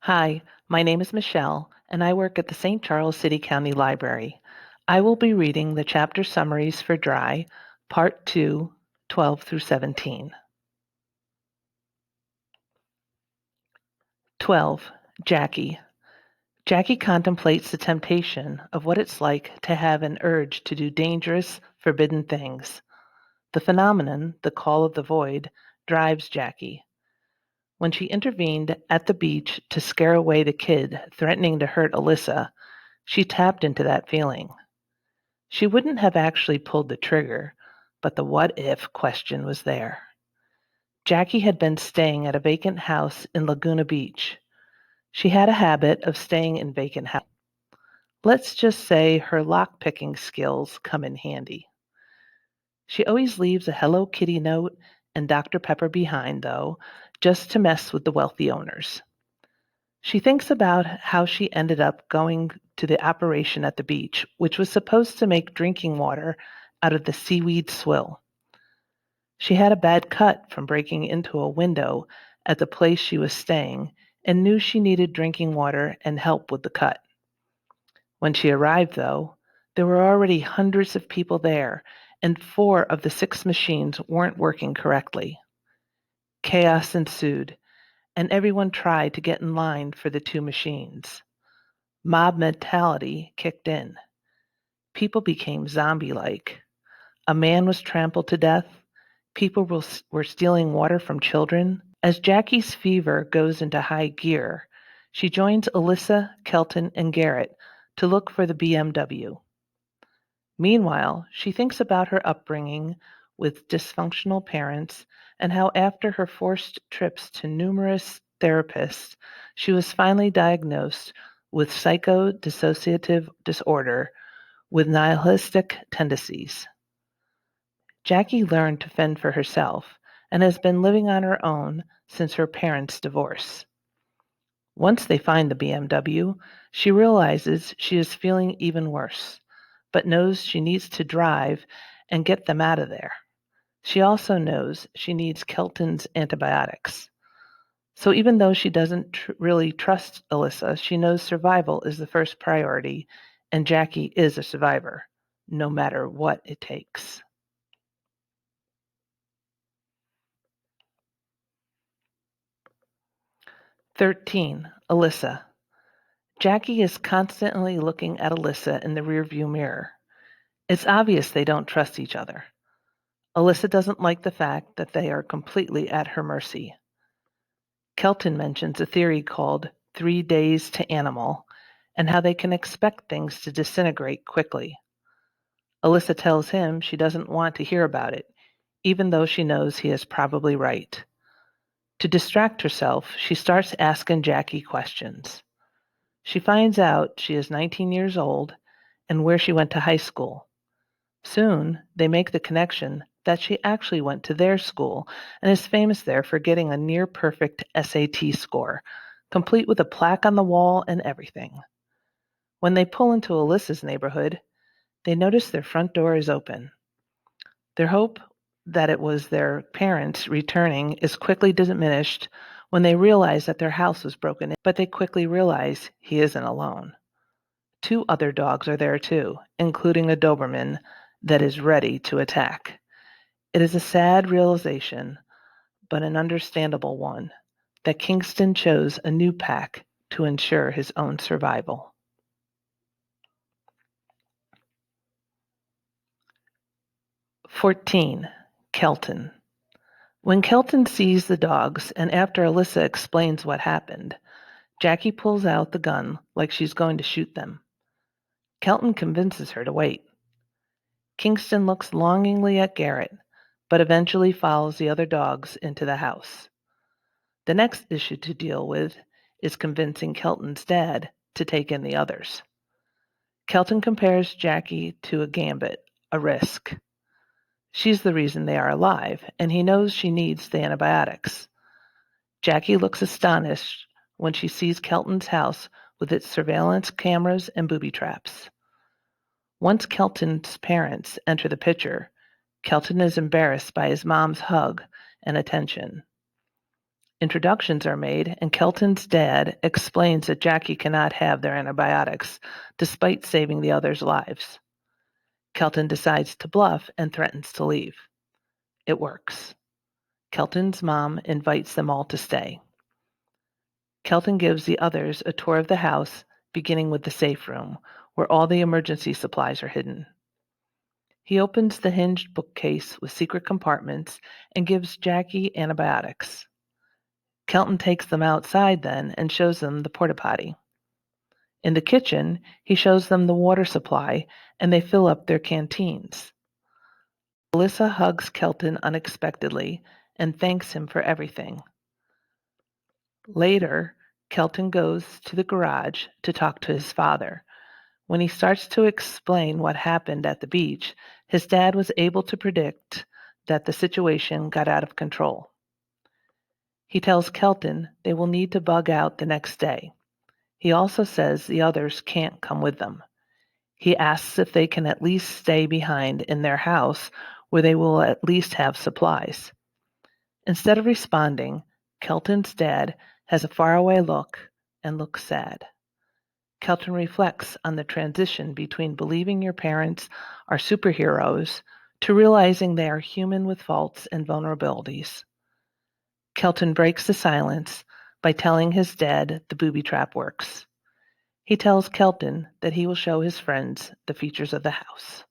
Hi, my name is Michelle, and I work at the St. Charles City County Library. I will be reading the chapter summaries for Dry, Part 2, 12 through 17. 12. Jackie. Jackie contemplates the temptation of what it's like to have an urge to do dangerous, forbidden things. The phenomenon, the call of the void, drives Jackie. When she intervened at the beach to scare away the kid threatening to hurt Alyssa, she tapped into that feeling. She wouldn't have actually pulled the trigger, but the what if question was there. Jackie had been staying at a vacant house in Laguna Beach. She had a habit of staying in vacant houses. Let's just say her lock-picking skills come in handy. She always leaves a Hello Kitty note and Dr. Pepper behind, though, just to mess with the wealthy owners. She thinks about how she ended up going to the operation at the beach, which was supposed to make drinking water out of the seaweed swill. She had a bad cut from breaking into a window at the place she was staying and knew she needed drinking water and help with the cut. When she arrived, though, there were already hundreds of people there, and 4 of the 6 machines weren't working correctly. Chaos ensued, and everyone tried to get in line for the 2 machines. Mob mentality kicked in. People became zombie-like. A man was trampled to death. People were stealing water from children. As Jackie's fever goes into high gear, she joins Alyssa, Kelton, and Garrett to look for the BMW. Meanwhile, she thinks about her upbringing with dysfunctional parents and how after her forced trips to numerous therapists, she was finally diagnosed with psychodissociative disorder with nihilistic tendencies. Jackie learned to fend for herself and has been living on her own since her parents' divorce. Once they find the BMW, she realizes she is feeling even worse, but knows she needs to drive and get them out of there. She also knows she needs Kelton's antibiotics. So even though she doesn't really trust Alyssa, she knows survival is the first priority, and Jackie is a survivor, no matter what it takes. "13. Alyssa. Jackie is constantly looking at Alyssa in the rearview mirror. It's obvious they don't trust each other. Alyssa doesn't like the fact that they are completely at her mercy. Kelton mentions a theory called 3 days to animal and how they can expect things to disintegrate quickly. Alyssa tells him she doesn't want to hear about it, even though she knows he is probably right. To distract herself, she starts asking Jackie questions. She finds out she is 19 years old and where she went to high school. Soon, they make the connection that she actually went to their school and is famous there for getting a near-perfect SAT score, complete with a plaque on the wall and everything. When they pull into Alyssa's neighborhood, they notice their front door is open. Their hope that it was their parents returning is quickly diminished when they realize that their house was broken in, but they quickly realize he isn't alone. 2 other dogs are there too, including a Doberman that is ready to attack. It is a sad realization, but an understandable one, that Kingston chose a new pack to ensure his own survival. 14. Kelton. When Kelton sees the dogs and after Alyssa explains what happened, Jackie pulls out the gun like she's going to shoot them. Kelton convinces her to wait. Kingston looks longingly at Garrett, but eventually follows the other dogs into the house. The next issue to deal with is convincing Kelton's dad to take in the others. Kelton compares Jackie to a gambit, a risk. She's the reason they are alive, and he knows she needs the antibiotics. Jackie looks astonished when she sees Kelton's house with its surveillance cameras and booby traps. Once Kelton's parents enter the picture, Kelton is embarrassed by his mom's hug and attention. Introductions are made, and Kelton's dad explains that Jackie cannot have their antibiotics, despite saving the others' lives. Kelton decides to bluff and threatens to leave. It works. Kelton's mom invites them all to stay. Kelton gives the others a tour of the house, beginning with the safe room, where all the emergency supplies are hidden. He opens the hinged bookcase with secret compartments and gives Jackie antibiotics. Kelton takes them outside then and shows them the porta potty. In the kitchen, he shows them the water supply, and they fill up their canteens. Alyssa hugs Kelton unexpectedly and thanks him for everything. Later, Kelton goes to the garage to talk to his father. When he starts to explain what happened at the beach, his dad was able to predict that the situation got out of control. He tells Kelton they will need to bug out the next day. He also says the others can't come with them. He asks if they can at least stay behind in their house where they will at least have supplies. Instead of responding, Kelton's dad has a faraway look and looks sad. Kelton reflects on the transition between believing your parents are superheroes to realizing they are human with faults and vulnerabilities. Kelton breaks the silence by telling his dad the booby trap works. He tells Kelton that he will show his friends the features of the house.